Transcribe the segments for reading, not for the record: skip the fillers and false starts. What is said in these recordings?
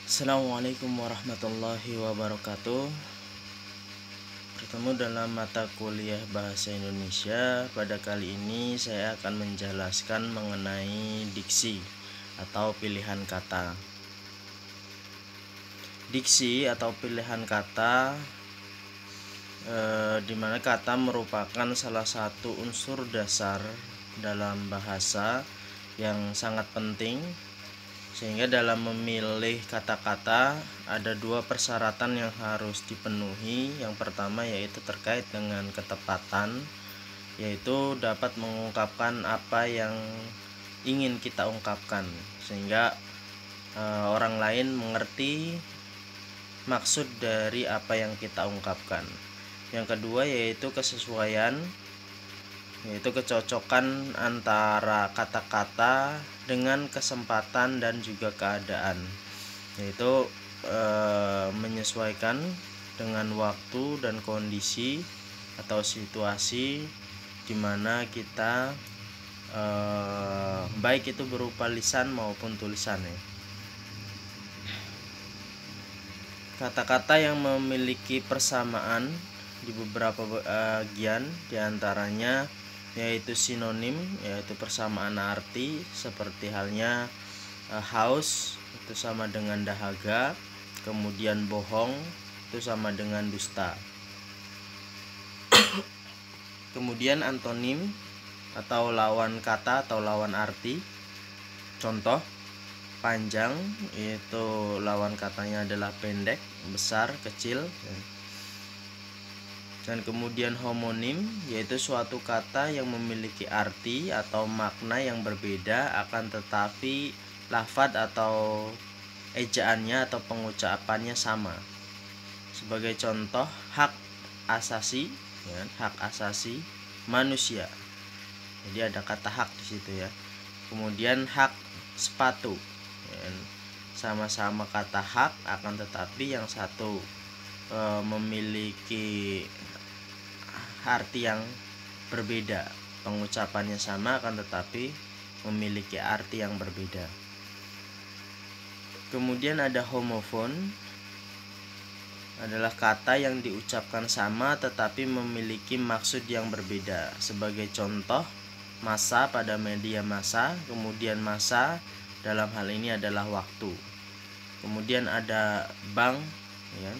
Assalamualaikum warahmatullahi wabarakatuh. Bertemu dalam mata kuliah Bahasa Indonesia. Pada kali ini saya akan menjelaskan mengenai diksi atau pilihan kata. Diksi atau pilihan kata di mana kata merupakan salah satu unsur dasar dalam bahasa yang sangat penting, sehingga dalam memilih kata-kata ada dua persyaratan yang harus dipenuhi. Yang pertama yaitu terkait dengan ketepatan, yaitu dapat mengungkapkan apa yang ingin kita ungkapkan sehingga orang lain mengerti maksud dari apa yang kita ungkapkan. Yang kedua yaitu kesesuaian, yaitu kecocokan antara kata-kata dengan kesempatan dan juga keadaan, yaitu menyesuaikan dengan waktu dan kondisi atau situasi di mana kita baik itu berupa lisan maupun tulisan ya. Kata-kata yang memiliki persamaan di beberapa bagian diantaranya yaitu sinonim, yaitu persamaan arti, seperti halnya haus itu sama dengan dahaga, kemudian bohong itu sama dengan dusta. Kemudian antonim atau lawan kata atau lawan arti, contoh panjang yaitu lawan katanya adalah pendek, besar, kecil. Dan kemudian homonim yaitu suatu kata yang memiliki arti atau makna yang berbeda akan tetapi lafadz atau ejaannya atau pengucapannya sama. Sebagai contoh hak asasi, ya, hak asasi manusia. Jadi ada kata hak di situ ya. Kemudian hak sepatu, ya, sama-sama kata hak akan tetapi yang satu memiliki arti yang berbeda, pengucapannya sama akan tetapi memiliki arti yang berbeda. Kemudian ada homofon, adalah kata yang diucapkan sama tetapi memiliki maksud yang berbeda. Sebagai contoh masa pada media massa, kemudian masa dalam hal ini adalah waktu. Kemudian ada bank, ya,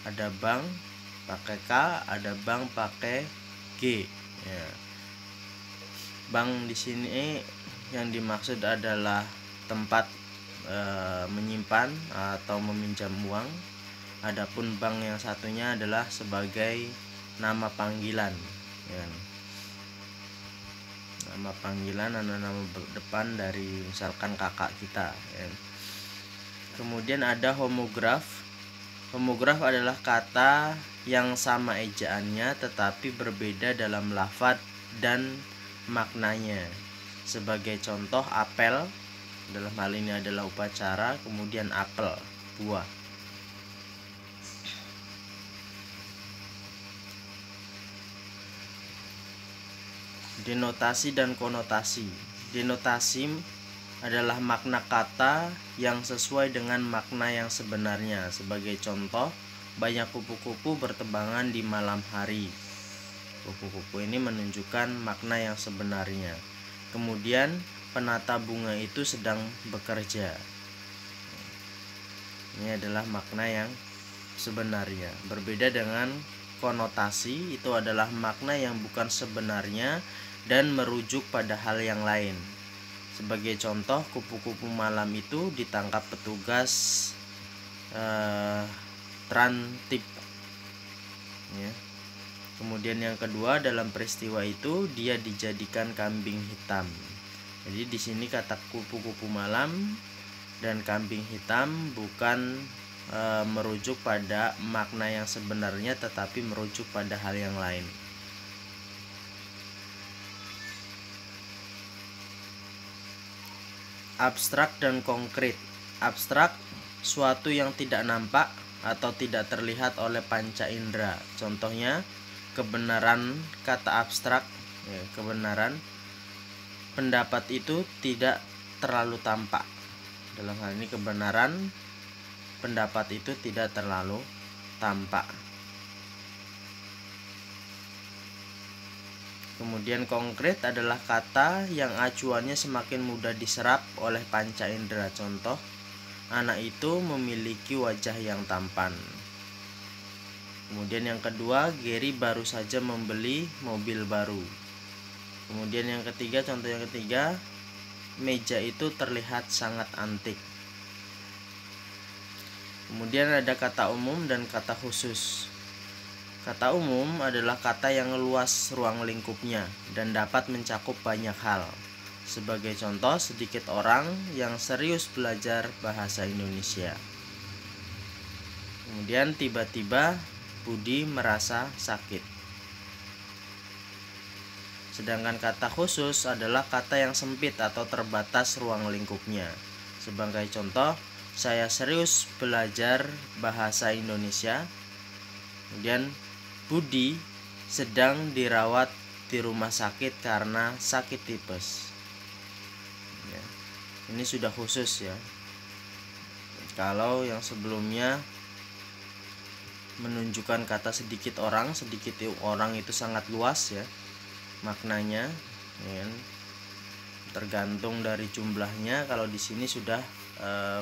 ada bank pakai K, ada bank pakai G. Ya. Bank di sini yang dimaksud adalah tempat menyimpan atau meminjam uang. Adapun bank yang satunya adalah sebagai nama panggilan. Ya. Nama panggilan atau nama depan dari misalkan kakak kita. Ya. Kemudian ada homograf. Homograf adalah kata yang sama ejaannya tetapi berbeda dalam lafadz dan maknanya. Sebagai contoh apel, dalam hal ini adalah upacara, kemudian apel, buah. Denotasi dan konotasi. Denotasi adalah makna kata yang sesuai dengan makna yang sebenarnya. Sebagai contoh, banyak kupu-kupu berterbangan di malam hari. Kupu-kupu ini menunjukkan makna yang sebenarnya. Kemudian penata bunga itu sedang bekerja. Ini adalah makna yang sebenarnya. Berbeda dengan konotasi, itu adalah makna yang bukan sebenarnya dan merujuk pada hal yang lain. Sebagai contoh, kupu-kupu malam itu ditangkap petugas Trantip. Ya. Kemudian yang kedua, dalam peristiwa itu dia dijadikan kambing hitam. Jadi di sini kata kupu-kupu malam dan kambing hitam bukan merujuk pada makna yang sebenarnya tetapi merujuk pada hal yang lain. Abstrak dan konkret. Abstrak, suatu yang tidak nampak atau tidak terlihat oleh panca indera. Contohnya kebenaran kata abstrak, ya, kebenaran pendapat itu tidak terlalu tampak. Dalam hal ini kebenaran pendapat itu tidak terlalu tampak. Kemudian konkret adalah kata yang acuannya semakin mudah diserap oleh panca indera. Contoh, anak itu memiliki wajah yang tampan. Kemudian yang kedua, Gary baru saja membeli mobil baru. Kemudian yang ketiga, contoh yang ketiga, meja itu terlihat sangat antik. Kemudian ada kata umum dan kata khusus. Kata umum adalah kata yang luas ruang lingkupnya dan dapat mencakup banyak hal. Sebagai contoh, sedikit orang yang serius belajar bahasa Indonesia. Kemudian tiba-tiba Budi merasa sakit. Sedangkan kata khusus adalah kata yang sempit atau terbatas ruang lingkupnya. Sebagai contoh, saya serius belajar bahasa Indonesia. Kemudian Budi sedang dirawat di rumah sakit karena sakit tipes. Ya, ini sudah khusus ya. Kalau yang sebelumnya menunjukkan kata sedikit orang itu sangat luas ya maknanya, ya, tergantung dari jumlahnya. Kalau di sini sudah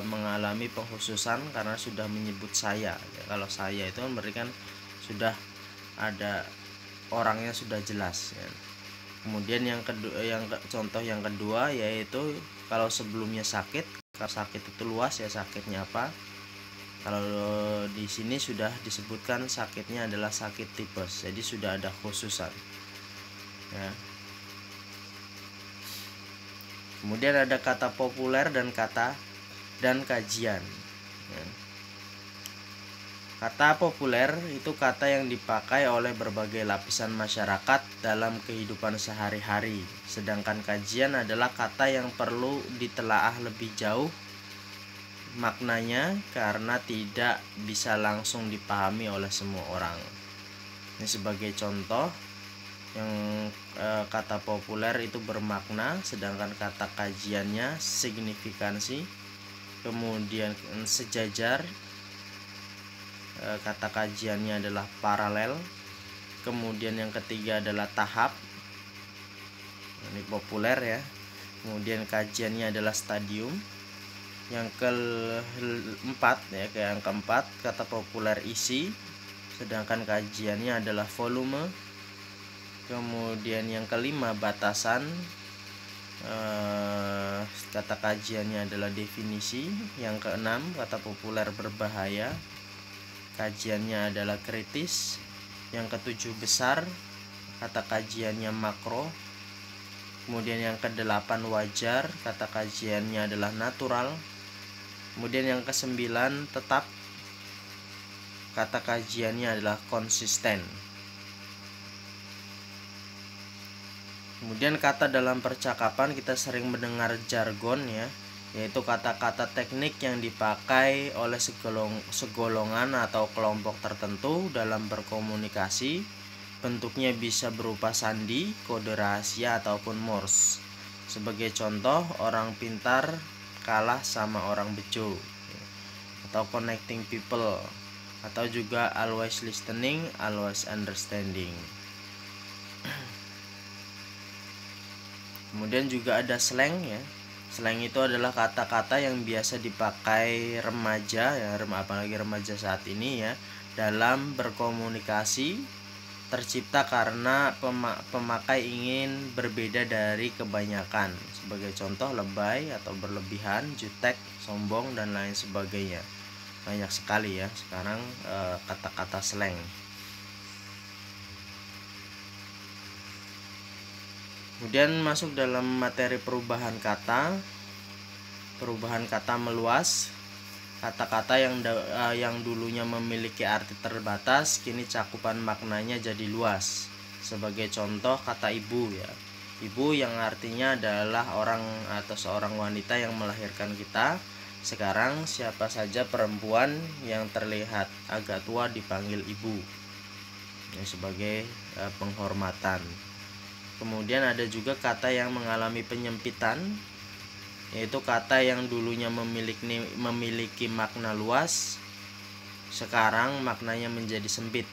mengalami pengkhususan karena sudah menyebut saya. Ya, kalau saya itu memberikan sudah ada orangnya sudah jelas ya. Kemudian yang kedua, contoh yang kedua yaitu kalau sebelumnya sakit, kalau sakit itu luas ya sakitnya apa. Kalau di sini sudah disebutkan sakitnya adalah sakit tipes, jadi sudah ada khususan ya. Kemudian ada kata populer dan kajian ya. Kata populer itu kata yang dipakai oleh berbagai lapisan masyarakat dalam kehidupan sehari-hari. Sedangkan kajian adalah kata yang perlu ditelaah lebih jauh maknanya karena tidak bisa langsung dipahami oleh semua orang. Ini sebagai contoh, yang kata populer itu bermakna, sedangkan kata kajiannya signifikansi. Kemudian sejajar, kata kajiannya adalah paralel. Kemudian yang ketiga adalah tahap, ini populer ya. Kemudian kajiannya adalah stadium. Yang keempat kata populer isi, sedangkan kajiannya adalah volume. Kemudian yang kelima batasan, kata kajiannya adalah definisi. Yang keenam kata populer berbahaya, kajiannya adalah kritis. Yang ketujuh besar, kata kajiannya makro. Kemudian yang kedelapan wajar, kata kajiannya adalah natural. Kemudian yang kesembilan tetap, kata kajiannya adalah konsisten. Kemudian kata dalam percakapan kita sering mendengar jargon ya, yaitu kata-kata teknik yang dipakai oleh segolongan atau kelompok tertentu dalam berkomunikasi. Bentuknya bisa berupa sandi, kode rahasia ataupun Morse. Sebagai contoh, orang pintar kalah sama orang bejo, atau connecting people, atau juga always listening, always understanding. Kemudian juga ada slang ya. Slang itu adalah kata-kata yang biasa dipakai remaja ya, apalagi remaja saat ini ya, dalam berkomunikasi. Tercipta karena pemakai ingin berbeda dari kebanyakan. Sebagai contoh, lebay atau berlebihan, jutek, sombong, dan lain sebagainya. Banyak sekali ya sekarang kata-kata slang. Kemudian masuk dalam materi perubahan kata. Perubahan kata meluas. Kata-kata yang dulunya memiliki arti terbatas kini cakupan maknanya jadi luas. Sebagai contoh kata ibu ya. Ibu yang artinya adalah orang atau seorang wanita yang melahirkan kita. Sekarang siapa saja perempuan yang terlihat agak tua dipanggil ibu ya, sebagai penghormatan. Kemudian ada juga kata yang mengalami penyempitan. yaitu kata yang dulunya memiliki makna luas, sekarang maknanya menjadi sempit.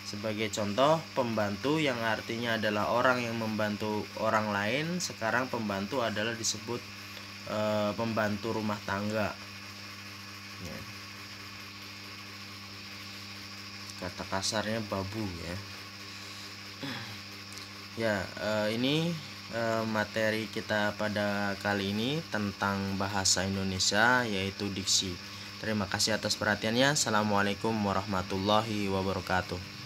Sebagai contoh, pembantu yang artinya adalah orang yang membantu orang lain, sekarang pembantu adalah disebut pembantu rumah tangga. Ya. Kata kasarnya babu ya. Ya, ini materi kita pada kali ini tentang bahasa Indonesia, yaitu diksi. Terima kasih atas perhatiannya. Assalamualaikum warahmatullahi wabarakatuh.